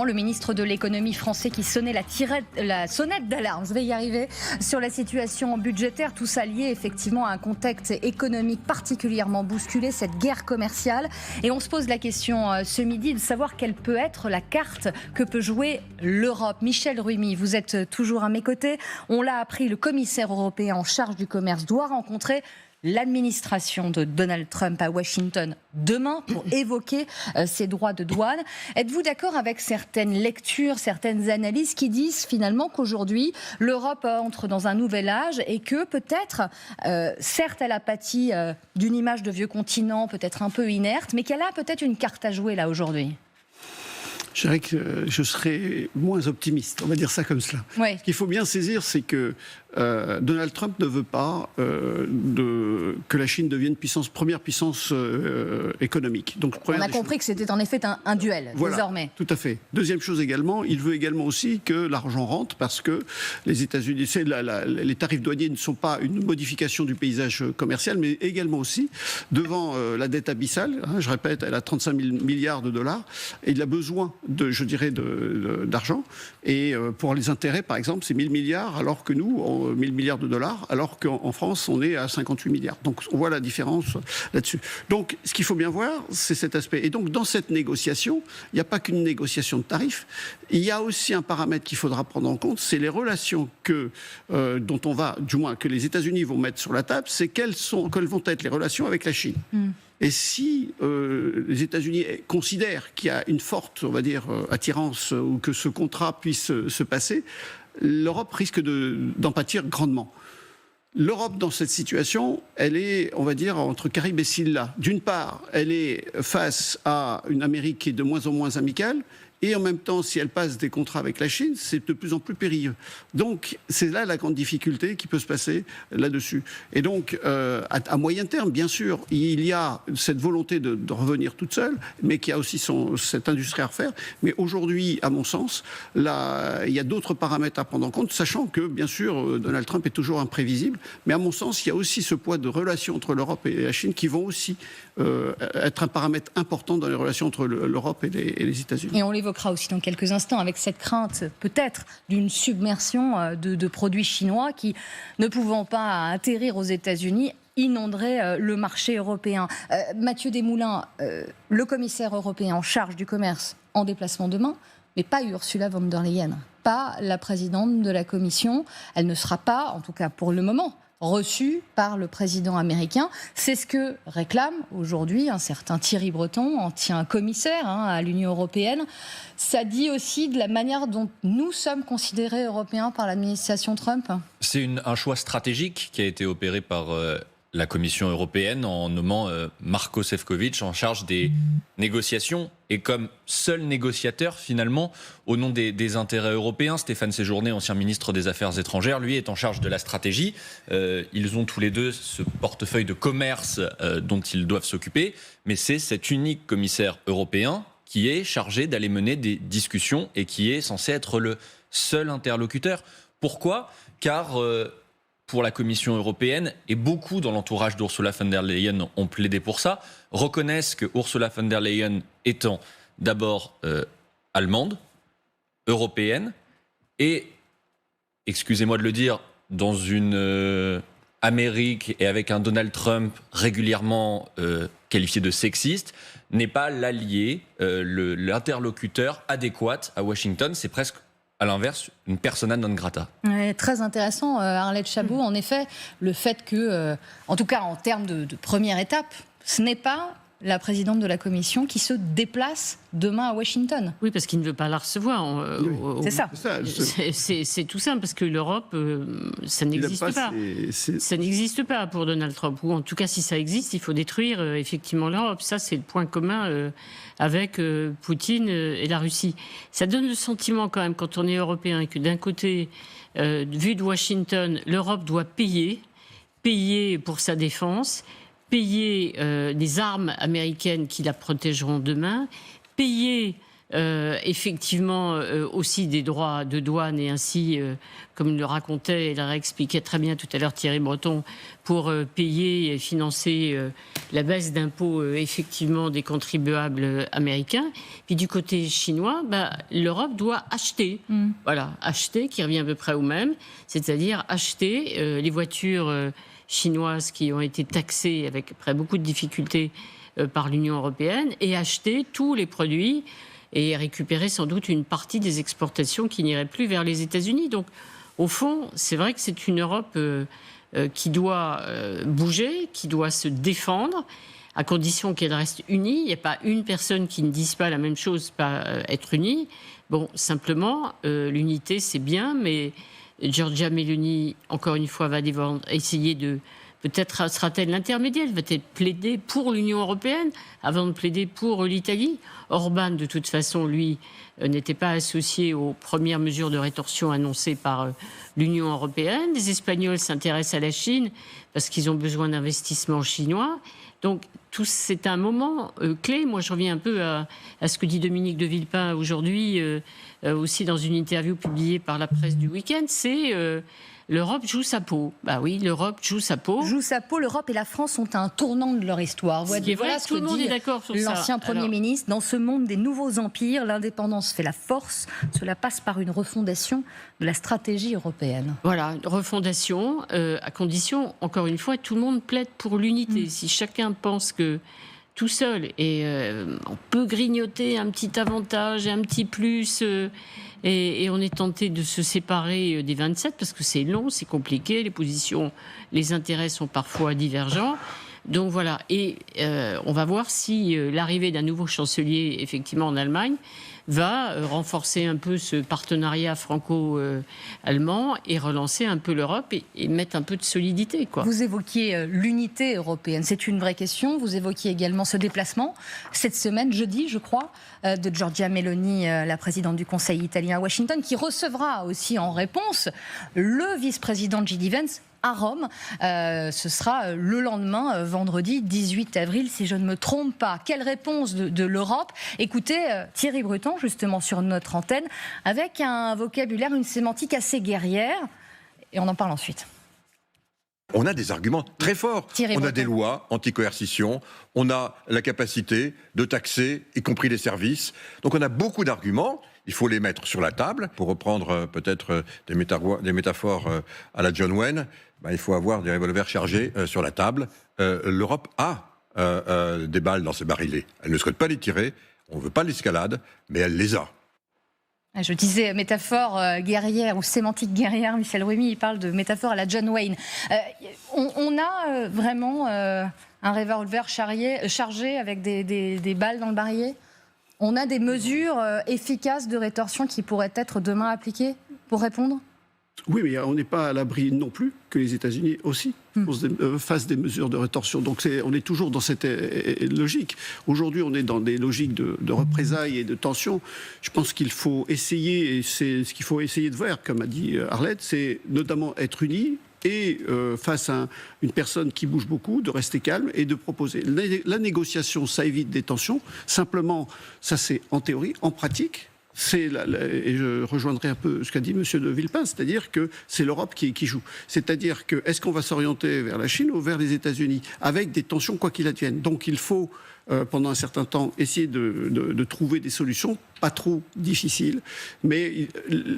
Le ministre de l'économie français qui sonnait la sonnette d'alarme, je vais y arriver, sur la situation budgétaire, tout ça lié effectivement à un contexte économique particulièrement bousculé, cette guerre commerciale. Et on se pose la question ce midi de savoir quelle peut être la carte que peut jouer l'Europe. Michel Rumi, vous êtes toujours à mes côtés. On l'a appris, le commissaire européen en charge du commerce doit rencontrer l'administration de Donald Trump à Washington demain pour évoquer ses droits de douane. Êtes-vous d'accord avec certaines lectures, certaines analyses qui disent finalement qu'aujourd'hui l'Europe entre dans un nouvel âge et que peut-être, certes elle a pâti d'une image de vieux continent peut-être un peu inerte, mais qu'elle a peut-être une carte à jouer là aujourd'hui? Je dirais que je serais moins optimiste, on va dire ça comme cela. Oui. Ce qu'il faut bien saisir, c'est que Donald Trump ne veut pas que la Chine devienne première puissance économique. Donc, on a compris que c'était en effet un duel, voilà, désormais. Tout à fait. Deuxième chose également, il veut également aussi que l'argent rentre parce que les États-Unis, les tarifs douaniers ne sont pas une modification du paysage commercial, mais également aussi devant la dette abyssale. Je répète, elle a 35 000 milliards de dollars et il a besoin d'argent. Et pour les intérêts, par exemple, c'est 1000 milliards, alors que nous, 1000 milliards de dollars, alors qu'en France, on est à 58 milliards. Donc, on voit la différence là-dessus. Donc, ce qu'il faut bien voir, c'est cet aspect. Et donc, dans cette négociation, il n'y a pas qu'une négociation de tarifs. Il y a aussi un paramètre qu'il faudra prendre en compte, c'est les relations que les États-Unis vont mettre sur la table, c'est quelles vont être les relations avec la Chine. Et si les États-Unis considèrent qu'il y a une forte, on va dire, attirance ou que ce contrat puisse se passer, l'Europe risque d'en pâtir grandement. L'Europe, dans cette situation, elle est, on va dire, entre Caribe et Scylla. D'une part, elle est face à une Amérique qui est de moins en moins amicale, et en même temps, si elle passe des contrats avec la Chine, c'est de plus en plus périlleux. Donc, c'est là la grande difficulté qui peut se passer là-dessus. Et donc, à moyen terme, bien sûr, il y a cette volonté de revenir toute seule, mais qu'il y a aussi cette industrie à refaire. Mais aujourd'hui, à mon sens, là, il y a d'autres paramètres à prendre en compte, sachant que, bien sûr, Donald Trump est toujours imprévisible. Mais à mon sens, il y a aussi ce poids de relations entre l'Europe et la Chine qui vont aussi être un paramètre important dans les relations entre l'Europe et les États-Unis. Et on l'évoquera aussi dans quelques instants avec cette crainte peut-être d'une submersion de produits chinois qui, ne pouvant pas atterrir aux États-Unis, inonderait le marché européen. Mathieu Desmoulins, le commissaire européen en charge du commerce en déplacement demain, mais pas Ursula von der Leyen, pas la présidente de la Commission. Elle ne sera pas, en tout cas pour le moment, reçu par le président américain. C'est ce que réclame aujourd'hui un certain Thierry Breton, ancien commissaire à l'Union européenne. Ça dit aussi de la manière dont nous sommes considérés Européens par l'administration Trump. C'est un choix stratégique qui a été opéré par la Commission européenne en nommant Marko Šefčovič en charge des négociations et comme seul négociateur finalement au nom des intérêts européens. Stéphane Séjourné, ancien ministre des Affaires étrangères, lui est en charge de la stratégie. Ils ont tous les deux ce portefeuille de commerce dont ils doivent s'occuper, mais c'est cet unique commissaire européen qui est chargé d'aller mener des discussions et qui est censé être le seul interlocuteur. Pourquoi ? Car pour la Commission européenne, et beaucoup dans l'entourage d'Ursula von der Leyen ont plaidé pour ça, reconnaissent que Ursula von der Leyen étant d'abord allemande, européenne, et, excusez-moi de le dire, dans une Amérique et avec un Donald Trump régulièrement qualifié de sexiste, n'est pas l'allié, l'interlocuteur adéquat à Washington. C'est presque à l'inverse, une persona non grata. Ouais, très intéressant, Arlette Chabot. En effet, le fait que, en tout cas en termes de première étape, ce n'est pas la présidente de la Commission qui se déplace demain à Washington. Oui, parce qu'il ne veut pas la recevoir. C'est ça. C'est tout simple, parce que l'Europe, ça n'existe pas. Ça n'existe pas pour Donald Trump. Ou en tout cas, si ça existe, il faut détruire effectivement l'Europe. Ça, c'est le point commun avec Poutine et la Russie. Ça donne le sentiment quand même, quand on est européen, que d'un côté, vu de Washington, l'Europe doit payer pour sa défense, payer des armes américaines qui la protégeront demain, payer effectivement aussi des droits de douane et ainsi, comme le racontait et le réexpliquait très bien tout à l'heure Thierry Breton, pour payer et financer la baisse d'impôts effectivement des contribuables américains. Puis du côté chinois, l'Europe doit acheter. Voilà, acheter qui revient à peu près au même, c'est-à-dire acheter les voitures chinoises qui ont été taxées avec après beaucoup de difficultés par l'Union européenne et acheter tous les produits et récupérer sans doute une partie des exportations qui n'iraient plus vers les États-Unis. Donc, au fond, c'est vrai que c'est une Europe qui doit bouger, qui doit se défendre, à condition qu'elle reste unie. Il n'y a pas une personne qui ne dise pas la même chose, pas être unie. Bon, simplement, l'unité, c'est bien, mais Giorgia Meloni, encore une fois, va essayer de... Peut-être sera-t-elle l'intermédiaire, va-t-elle plaider pour l'Union européenne avant de plaider pour l'Italie. Orban, de toute façon, lui, n'était pas associé aux premières mesures de rétorsion annoncées par l'Union européenne. Les Espagnols s'intéressent à la Chine parce qu'ils ont besoin d'investissements chinois. Donc, c'est un moment clé. Moi, je reviens un peu à ce que dit Dominique de Villepin aujourd'hui, aussi dans une interview publiée par la presse du week-end, c'est... l'Europe joue sa peau. Bah oui, l'Europe joue sa peau. Joue sa peau. L'Europe et la France sont à un tournant de leur histoire. Voilà tout le monde est d'accord sur ça. L'ancien Premier ministre, dans ce monde des nouveaux empires, l'indépendance fait la force. Cela passe par une refondation de la stratégie européenne. Voilà, refondation, à condition, encore une fois, tout le monde plaide pour l'unité. Si chacun pense que tout seul, et on peut grignoter un petit avantage, un petit plus... Et on est tenté de se séparer des 27 parce que c'est long, c'est compliqué, les positions, les intérêts sont parfois divergents. Donc voilà, et on va voir si l'arrivée d'un nouveau chancelier, effectivement en Allemagne, va renforcer un peu ce partenariat franco-allemand et relancer un peu l'Europe et mettre un peu de solidité, quoi. Vous évoquiez l'unité européenne, c'est une vraie question. Vous évoquiez également ce déplacement, cette semaine, jeudi, je crois, de Giorgia Meloni, la présidente du Conseil italien à Washington, qui recevra aussi en réponse le vice-président J.D. Vance à Rome. Ce sera le lendemain, vendredi 18 avril, si je ne me trompe pas. Quelle réponse de l'Europe? Écoutez, Thierry Breton, justement sur notre antenne, avec un vocabulaire, une sémantique assez guerrière. Et on en parle ensuite. On a des arguments très forts. On a des lois anti-coercition, on a la capacité de taxer, y compris les services. Donc on a beaucoup d'arguments. Il faut les mettre sur la table. Pour reprendre peut-être des métaphores à la John Wayne, il faut avoir des revolvers chargés sur la table. L'Europe a des balles dans ses barilets. Elle ne souhaite pas les tirer, on ne veut pas l'escalade, mais elle les a. Je disais métaphore guerrière ou sémantique guerrière. Michel Rumi, il parle de métaphore à la John Wayne. On a vraiment un revolver chargé avec des balles dans le barillet. On a des mesures efficaces de rétorsion qui pourraient être demain appliquées pour répondre ? Oui, mais on n'est pas à l'abri non plus que les États-Unis aussi fassent des mesures de rétorsion. Donc on est toujours dans cette logique. Aujourd'hui, on est dans des logiques de représailles et de tensions. Je pense qu'il faut essayer, et c'est ce qu'il faut essayer de voir, comme a dit Arlette, c'est notamment être unis et face à une personne qui bouge beaucoup, de rester calme et de proposer. La négociation, ça évite des tensions. Simplement, ça c'est en théorie. En pratique, et je rejoindrai un peu ce qu'a dit M. de Villepin, c'est-à-dire que c'est l'Europe qui joue. C'est-à-dire que est-ce qu'on va s'orienter vers la Chine ou vers les États-Unis avec des tensions quoi qu'il advienne. Donc il faut pendant un certain temps essayer de trouver des solutions pas trop difficiles, mais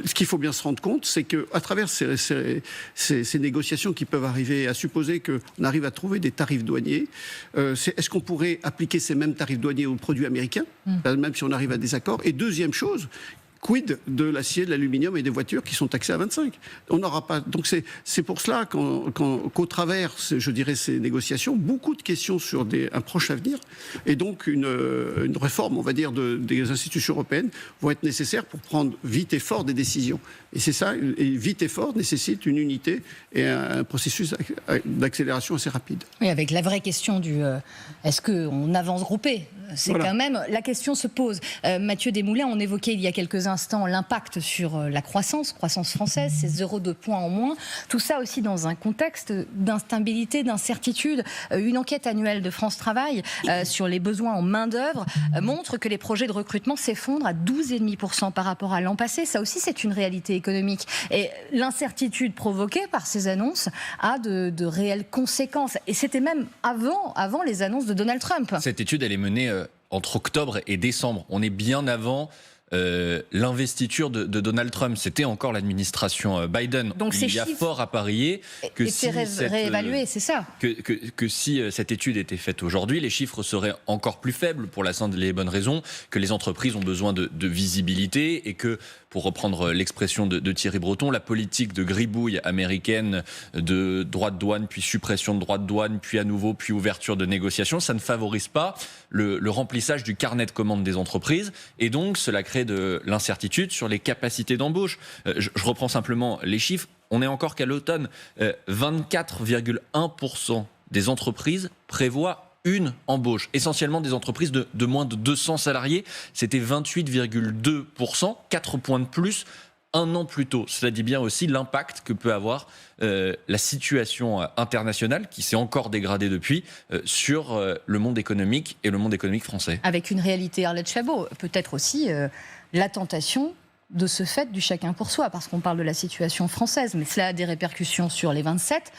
ce qu'il faut bien se rendre compte, c'est qu'à travers ces négociations qui peuvent arriver, à supposer qu'on arrive à trouver des tarifs douaniers, est-ce qu'on pourrait appliquer ces mêmes tarifs douaniers aux produits américains, même si on arrive à des accords? Et deuxième chose, quid de l'acier, de l'aluminium et des voitures qui sont taxées à 25 ? On n'aura pas. Donc c'est pour cela qu'au travers, je dirais, ces négociations, beaucoup de questions sur un proche avenir et donc une réforme, on va dire, des institutions européennes vont être nécessaires pour prendre vite et fort des décisions. Et c'est ça, et vite et fort nécessite une unité et un processus d'accélération assez rapide. Oui, avec la vraie question est-ce qu'on avance groupé ? C'est voilà. Quand même, la question se pose. Mathieu Desmoulins, on évoquait il y a quelques instants l'instant l'impact sur la croissance française, ces 0,2 points en moins. Tout ça aussi dans un contexte d'instabilité, d'incertitude. Une enquête annuelle de France Travail sur les besoins en main-d'œuvre montre que les projets de recrutement s'effondrent à 12,5% par rapport à l'an passé. Ça aussi, c'est une réalité économique. Et l'incertitude provoquée par ces annonces a de réelles conséquences. Et c'était même avant les annonces de Donald Trump. Cette étude, elle est menée entre octobre et décembre. On est bien avant l'investiture de Donald Trump. C'était encore l'administration Biden. Donc il y a fort à parier que si réévalué, c'est ça. Que si cette étude était faite aujourd'hui, les chiffres seraient encore plus faibles pour la simple et bonne raison que les entreprises ont besoin de visibilité et que, pour reprendre l'expression de Thierry Breton, la politique de gribouille américaine de droits de douane, puis suppression de droits de douane, puis à nouveau, puis ouverture de négociations, ça ne favorise pas le remplissage du carnet de commandes des entreprises et donc cela crée de l'incertitude sur les capacités d'embauche. Je reprends simplement les chiffres. On est encore qu'à l'automne. 24,1% des entreprises prévoient une embauche, essentiellement des entreprises de moins de 200 salariés. C'était 28,2%, 4 points de plus un an plus tôt. Cela dit bien aussi l'impact que peut avoir la situation internationale, qui s'est encore dégradée depuis, sur le monde économique et le monde économique français. Avec une réalité, Arlette Chabot, peut-être aussi la tentation de ce fait du chacun pour soi, parce qu'on parle de la situation française, mais cela a des répercussions sur les 27,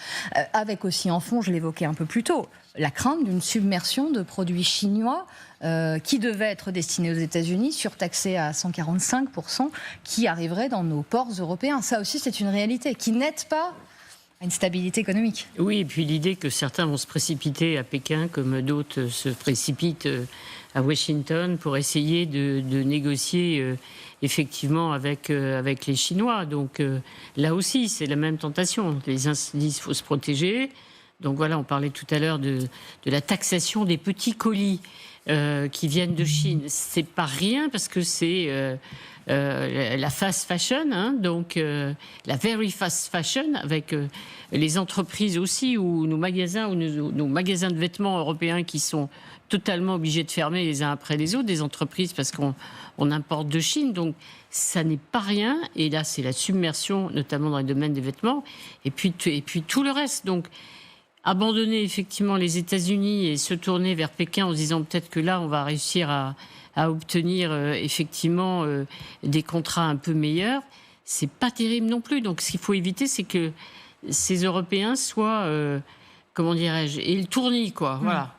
avec aussi en fond, je l'évoquais un peu plus tôt, la crainte d'une submersion de produits chinois qui devaient être destinés aux États-Unis, surtaxés à 145%, qui arriveraient dans nos ports européens. Ça aussi, c'est une réalité qui n'aide pas à une stabilité économique. Oui, et puis l'idée que certains vont se précipiter à Pékin, comme d'autres se précipitent à Washington pour essayer de négocier effectivement avec les Chinois. Donc là aussi, c'est la même tentation. Les indices, il faut se protéger. Donc voilà, on parlait tout à l'heure de la taxation des petits colis qui viennent de Chine. C'est pas rien parce que c'est la fast fashion, hein, donc la very fast fashion, avec les entreprises aussi, ou nos magasins de vêtements européens qui sont totalement obligés de fermer les uns après les autres, des entreprises parce qu'on importe de Chine. Donc ça n'est pas rien. Et là, c'est la submersion, notamment dans le domaine des vêtements, et puis tout le reste. Donc abandonner effectivement les États-Unis et se tourner vers Pékin en se disant peut-être que là, on va réussir à obtenir effectivement des contrats un peu meilleurs, c'est pas terrible non plus. Donc ce qu'il faut éviter, c'est que ces Européens soient, comment dirais-je, et le tournis, quoi. Voilà.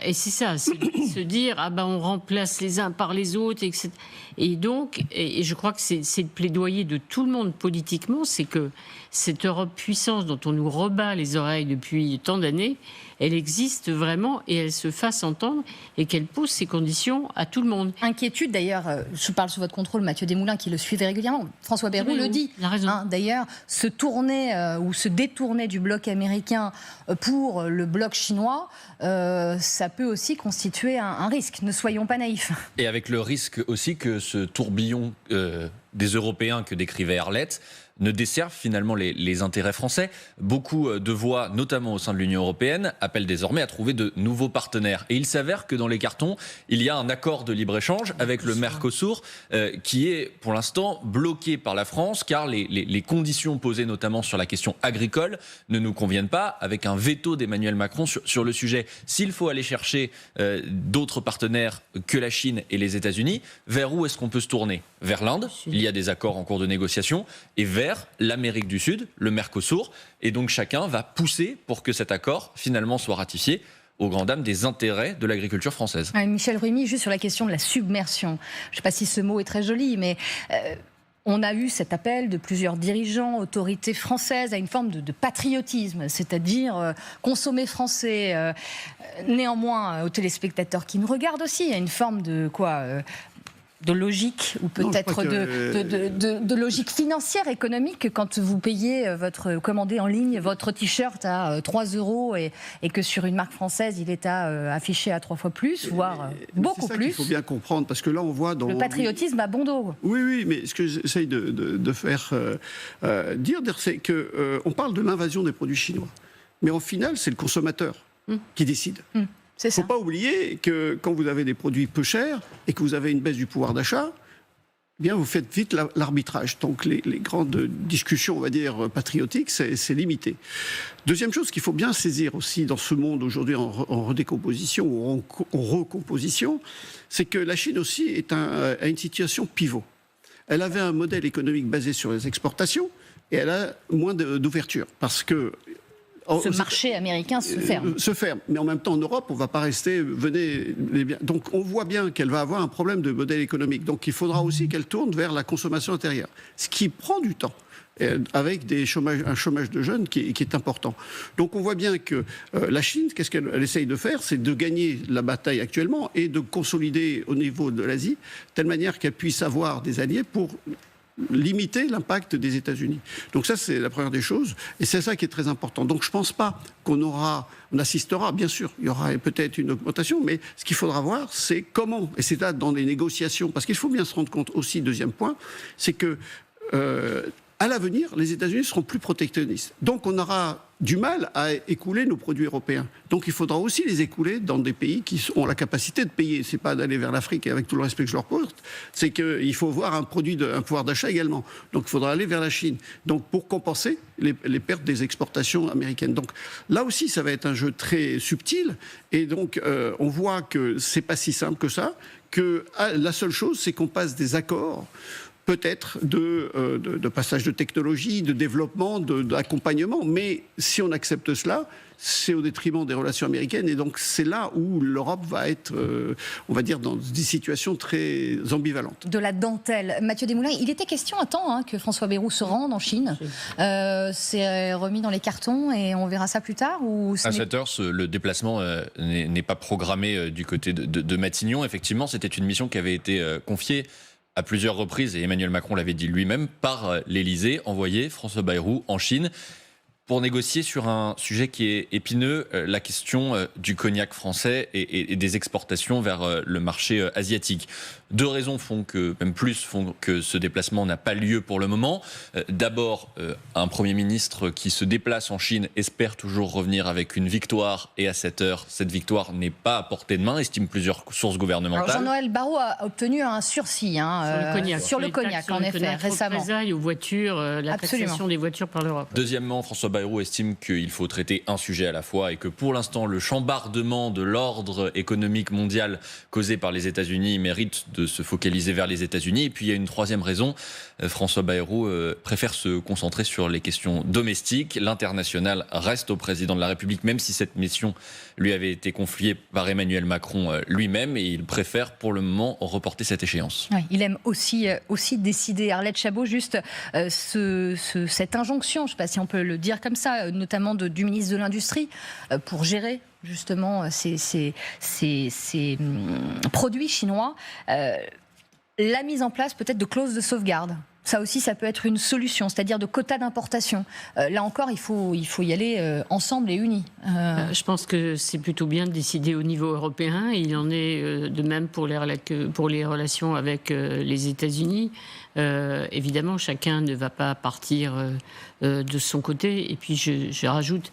Et c'est ça, c'est se dire on remplace les uns par les autres, etc. Et donc, et je crois que c'est le plaidoyer de tout le monde politiquement, c'est que cette Europe puissance dont on nous rebat les oreilles depuis tant d'années, elle existe vraiment et elle se fasse entendre et qu'elle pose ses conditions à tout le monde. Inquiétude d'ailleurs, je parle sous votre contrôle, Mathieu Desmoulins qui le suivait régulièrement. François Bayrou le dit. Il a raison. D'ailleurs, se tourner ou se détourner du bloc américain pour le bloc chinois, ça peut aussi constituer un risque. Ne soyons pas naïfs. Et avec le risque aussi que ce tourbillon des Européens que décrivait Arlette ne desservent finalement les intérêts français. Beaucoup de voix, notamment au sein de l'Union européenne, appellent désormais à trouver de nouveaux partenaires. Et il s'avère que dans les cartons, il y a un accord de libre-échange avec le Mercosur qui est pour l'instant bloqué par la France car les conditions posées notamment sur la question agricole ne nous conviennent pas, avec un veto d'Emmanuel Macron sur le sujet. S'il faut aller chercher d'autres partenaires que la Chine et les États-Unis, vers où est-ce qu'on peut se tourner ? Vers l'Inde, il y a des accords en cours de négociation, et vers l'Amérique du Sud, le Mercosur, et donc chacun va pousser pour que cet accord finalement soit ratifié aux grandes dames des intérêts de l'agriculture française. Michel Remy, juste sur la question de la submersion, je ne sais pas si ce mot est très joli, mais on a eu cet appel de plusieurs dirigeants, autorités françaises, à une forme de patriotisme, c'est-à-dire consommer français. Néanmoins, aux téléspectateurs qui nous regardent aussi, il y a une forme de de logique, ou peut-être de logique financière, économique, quand vous payez commandez en ligne votre t-shirt à 3 € et que sur une marque française, il est affiché à 3 fois plus, voire beaucoup plus. Il faut bien comprendre, parce que là, on voit dans... Le patriotisme à bon dos. Oui, mais ce que j'essaye de faire dire, c'est qu'on parle de l'invasion des produits chinois. Mais au final, c'est le consommateur qui décide. Il ne faut pas oublier que quand vous avez des produits peu chers et que vous avez une baisse du pouvoir d'achat, bien vous faites vite l'arbitrage. Donc les grandes discussions, on va dire, patriotiques, c'est limité. Deuxième chose qu'il faut bien saisir aussi dans ce monde aujourd'hui en redécomposition ou en recomposition, c'est que la Chine aussi a une situation pivot. Elle avait un modèle économique basé sur les exportations et elle a moins d'ouverture parce que ce marché américain se ferme. Se ferme. Mais en même temps, en Europe, on ne va pas rester... Donc on voit bien qu'elle va avoir un problème de modèle économique. Donc il faudra aussi qu'elle tourne vers la consommation intérieure. Ce qui prend du temps, avec un chômage de jeunes qui est important. Donc on voit bien que la Chine, qu'est-ce qu'elle essaye de faire? C'est de gagner la bataille actuellement et de consolider au niveau de l'Asie, de telle manière qu'elle puisse avoir des alliés pour limiter l'impact des États-Unis. Donc ça, c'est la première des choses, et c'est ça qui est très important. Donc je ne pense pas qu'on assistera, bien sûr, il y aura peut-être une augmentation, mais ce qu'il faudra voir, c'est comment, et c'est là dans les négociations, parce qu'il faut bien se rendre compte aussi, deuxième point, c'est que à l'avenir, les États-Unis seront plus protectionnistes. Donc on aura du mal à écouler nos produits européens. Donc il faudra aussi les écouler dans des pays qui ont la capacité de payer. C'est pas d'aller vers l'Afrique, et avec tout le respect que je leur porte, c'est qu'il faut avoir un pouvoir d'achat également. Donc il faudra aller vers la Chine. Donc pour compenser les pertes des exportations américaines. Donc là aussi, ça va être un jeu très subtil. Et donc on voit que c'est pas si simple que ça. Que la seule chose, c'est qu'on passe des accords peut-être de passage de technologie, de développement, d'accompagnement. Mais si on accepte cela, c'est au détriment des relations américaines. Et donc c'est là où l'Europe va être, on va dire, dans des situations très ambivalentes. De la dentelle. Mathieu Desmoulins, il était question à temps que François Bayrou se rende en Chine. C'est remis dans les cartons et on verra ça plus tard ou à cette heure, le déplacement n'est pas programmé du côté de Matignon. Effectivement, c'était une mission qui avait été confiée à plusieurs reprises, et Emmanuel Macron l'avait dit lui-même, par l'Élysée, envoyer François Bayrou en Chine pour négocier sur un sujet qui est épineux, la question du cognac français et des exportations vers le marché asiatique. Deux raisons font que ce déplacement n'a pas lieu pour le moment. D'abord, un Premier ministre qui se déplace en Chine espère toujours revenir avec une victoire, et à cette heure, cette victoire n'est pas à portée de main, estiment plusieurs sources gouvernementales. Alors Jean-Noël Barrot a obtenu un sursis sur le cognac, en effet, récemment. Aux voitures, la taxation des voitures par l'Europe. Deuxièmement, François Bayrou estime qu'il faut traiter un sujet à la fois et que pour l'instant, le chambardement de l'ordre économique mondial causé par les États-Unis mérite de se focaliser vers les États-Unis. Et puis il y a une troisième raison, François Bayrou préfère se concentrer sur les questions domestiques. L'international reste au président de la République, même si cette mission lui avait été confiée par Emmanuel Macron lui-même, et il préfère pour le moment reporter cette échéance. Oui, il aime aussi décider. Arlette Chabot, juste cette injonction, je ne sais pas si on peut le dire comme ça, notamment du ministre de l'Industrie, pour gérer justement ces produits chinois, la mise en place peut-être de clauses de sauvegarde. Ça aussi, ça peut être une solution, c'est-à-dire de quotas d'importation. Là encore, il faut y aller ensemble et unis. Je pense que c'est plutôt bien de décider au niveau européen. Il en est de même pour les relations avec les États-Unis. Évidemment, chacun ne va pas partir de son côté. Et puis, je rajoute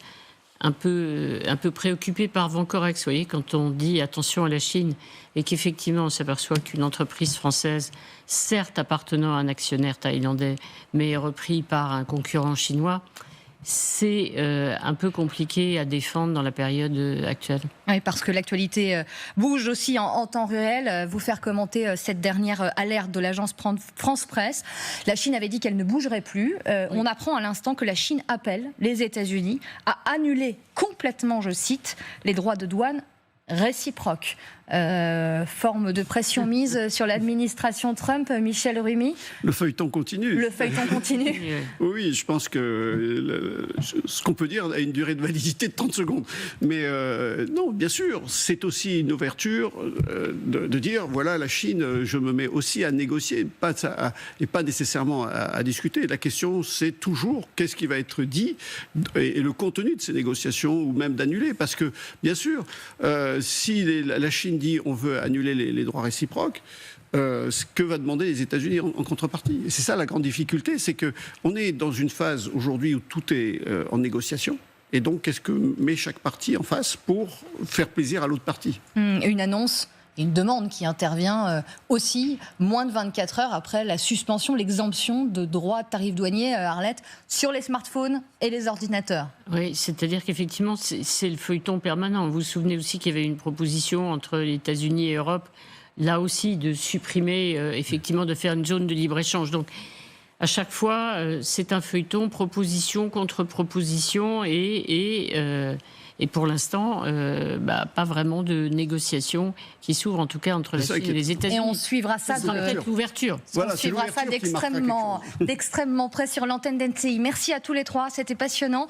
un peu préoccupé par Vancorex. Vous voyez, quand on dit attention à la Chine et qu'effectivement on s'aperçoit qu'une entreprise française, certes appartenant à un actionnaire thaïlandais, mais repris par un concurrent chinois, c'est un peu compliqué à défendre dans la période actuelle. Oui, parce que l'actualité bouge aussi en temps réel. Vous faire commenter cette dernière alerte de l'agence France Presse. La Chine avait dit qu'elle ne bougerait plus. Oui. On apprend à l'instant que la Chine appelle les États-Unis à annuler complètement, je cite, les droits de douane réciproques. Forme de pression mise sur l'administration Trump, Michel Rumi. Le feuilleton continue. Le feuilleton continue. Oui, je pense que ce qu'on peut dire a une durée de validité de 30 secondes. Mais non, bien sûr, c'est aussi une ouverture de dire, voilà, la Chine, je me mets aussi à négocier, et pas nécessairement à discuter. La question, c'est toujours qu'est-ce qui va être dit et le contenu de ces négociations, ou même d'annuler. Parce que, bien sûr, si la Chine dit on veut annuler les droits réciproques, ce que va demander les États-Unis en contrepartie. Et c'est ça la grande difficulté, c'est qu'on est dans une phase aujourd'hui où tout est en négociation. Et donc, qu'est-ce que met chaque partie en face pour faire plaisir à l'autre partie ? Une annonce Une demande qui intervient aussi moins de 24 heures après la suspension, l'exemption de droits de tarifs douaniers, Arlette, sur les smartphones et les ordinateurs. Oui, c'est-à-dire qu'effectivement, c'est le feuilleton permanent. Vous vous souvenez aussi qu'il y avait une proposition entre les États-Unis et l'Europe, là aussi, de supprimer, effectivement, de faire une zone de libre-échange. Donc, à chaque fois, c'est un feuilleton, proposition contre proposition et pour l'instant, pas vraiment de négociation qui s'ouvre, en tout cas, entre la Chine et les États-Unis. Et on suivra ça peut-être l'ouverture. On suivra ça d'extrêmement près sur l'antenne d'NCI. Merci à tous les trois, c'était passionnant.